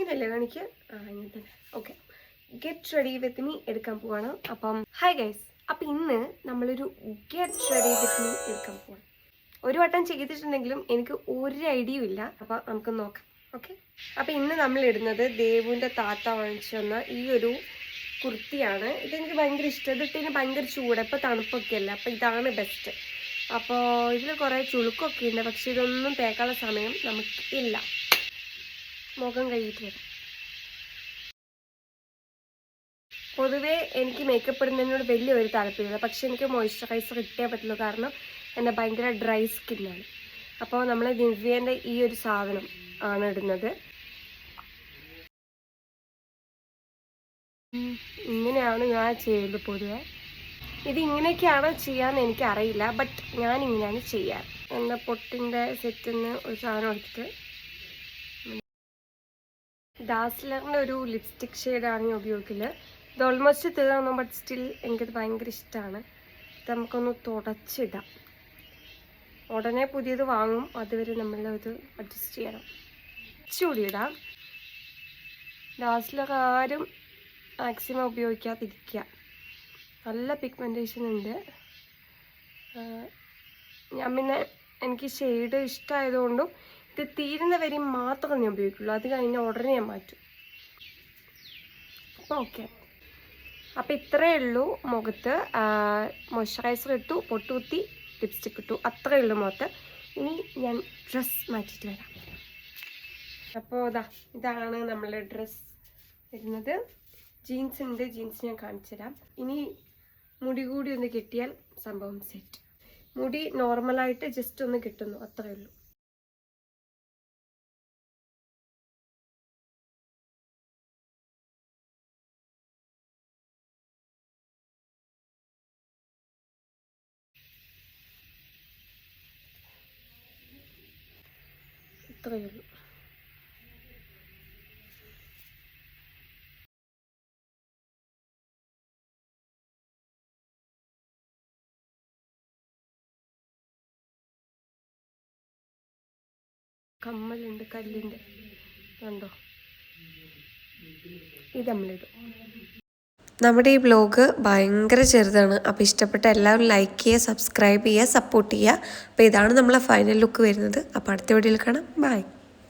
ഇങ്ങനെയല്ലേ കാണിക്കുക? ഇങ്ങനെ തന്നെ. Okay, get ready with me എടുക്കാൻ പോവാണ്. അപ്പം ഹായ് ഗൈസ്, അപ്പം ഇന്ന് നമ്മളൊരു ഗെറ്റ് റെഡി വിത്ത് മീ എടുക്കാൻ പോവാണ്. ഒരു വട്ടം ചെയ്തിട്ടുണ്ടെങ്കിലും എനിക്ക് ഒരു ഐഡിയയും ഇല്ല. അപ്പം നമുക്ക് നോക്കാം. ഓക്കെ, അപ്പം ഇന്ന് നമ്മൾ ഇടുന്നത് ദേവുവിൻ്റെ താത്ത വാങ്ങിച്ചു തന്ന ഈ ഒരു കുർത്തിയാണ്. ഇതെനിക്ക് ഭയങ്കര ഇഷ്ടം. ഇതിട്ടിന് ഭയങ്കര ചൂട്, ഇപ്പോൾ തണുപ്പൊക്കെ അല്ല, അപ്പം ഇതാണ് ബെസ്റ്റ്. അപ്പോൾ ഇതിൽ കുറേ ചുളുക്കൊക്കെ ഉണ്ട്, പക്ഷെ ഇതൊന്നും തേക്കാനുള്ള സമയം നമുക്ക് ഇല്ല. മുഖം കഴുകിയിട്ട് വരാം. പൊതുവേ എനിക്ക് മേക്കപ്പ് ഇടുന്നതിനോട് വലിയൊരു താല്പര്യമില്ല, പക്ഷെ എനിക്ക് മോയ്സ്ചറൈസർ കിട്ടിയേ പറ്റുള്ളൂ, കാരണം എൻ്റെ ഭയങ്കര ഡ്രൈ സ്കിന്നാണ്. അപ്പോൾ നമ്മൾ നിവ്യേൻ്റെ ഈ ഒരു സാധനം ആണ് ഇടുന്നത്. ഇങ്ങനെയാണ് ഞാൻ ചെയ്യുന്നത്. പൊതുവെ ഇത് ഇങ്ങനെയൊക്കെയാണോ ചെയ്യാമെന്ന് എനിക്കറിയില്ല, ബട്ട് ഞാൻ ഇങ്ങനെയാണ് ചെയ്യാറ്. എൻ്റെ പൊട്ടിൻ്റെ സെറ്റിൽ നിന്ന് ഒരു സാധനം എടുത്തിട്ട് ഡാസ്ലറിൻ്റെ ഒരു ലിപ്സ്റ്റിക് ഷെയ്ഡാണ് ഞാൻ ഉപയോഗിക്കുന്നത്. ഇത് ഓൾമോസ്റ്റ് തീർന്നു, ബട്ട് സ്റ്റിൽ എനിക്കത് ഭയങ്കര ഇഷ്ടമാണ്. ഇത് നമുക്കൊന്ന് തുടച്ചിടാം. ഉടനെ പുതിയത് വാങ്ങും, അതുവരെ നമ്മളത് അഡ്ജസ്റ്റ് ചെയ്യണം. കുറച്ചുകൂടി ഇടാം. ഡാസ്ലർ ആരും മാക്സിമം ഉപയോഗിക്കാതിരിക്കുക. നല്ല പിഗ്മെൻറ്റേഷൻ ഉണ്ട്. ഞാൻ പിന്നെ എനിക്ക് ഷെയ്ഡ് ഇഷ്ടമായതുകൊണ്ടും ഇത് തീരുന്ന വരെ മാത്രമേ ഞാൻ ഉപയോഗിക്കുള്ളൂ. അത് കഴിഞ്ഞ ഉടനെ ഞാൻ മാറ്റും. അപ്പോൾ ഓക്കെ, അപ്പോൾ ഇത്രയേ ഉള്ളൂ. മുഖത്ത് മോയ്സ്ചറൈസർ ഇട്ടു, പൊട്ടുകുത്തി, ലിപ്സ്റ്റിക് ഇട്ടു, അത്രയേ ഉള്ളൂ മുഖത്ത്. ഇനി ഞാൻ ഡ്രസ്സ് മാറ്റിയിട്ട് വരാം. അപ്പോൾ ഇതാണ് നമ്മളുടെ ഡ്രസ്സ് വരുന്നത്. ജീൻസ് ഉണ്ട്, ജീൻസ് ഞാൻ കാണിച്ചു തരാം. ഇനി മുടി കൂടി ഒന്ന് കെട്ടിയാൽ സംഭവം സെറ്റ്. മുടി നോർമലായിട്ട് ജസ്റ്റ് ഒന്ന് കിട്ടുന്നു, അത്രയേ ഉള്ളൂ. ഇത്രയേ ഉള്ളൂ. കമ്മലുണ്ട്, കല്ലിൻ്റെ കണ്ടോ. ഇത് നമ്മളിടും. നമ്മുടെ ഈ വ്ലോഗ് ഭയങ്കര ചെറുതാണ്. അപ്പോൾ ഇഷ്ടപ്പെട്ട എല്ലാവരും ലൈക്ക് ചെയ്യുക, സബ്സ്ക്രൈബ് ചെയ്യുക, സപ്പോർട്ട് ചെയ്യുക. അപ്പോൾ ഇതാണ് നമ്മളെ ഫൈനൽ ലുക്ക് വരുന്നത്. അപ്പോൾ അടുത്ത വീഡിയോയിൽ കാണാം. ബൈ.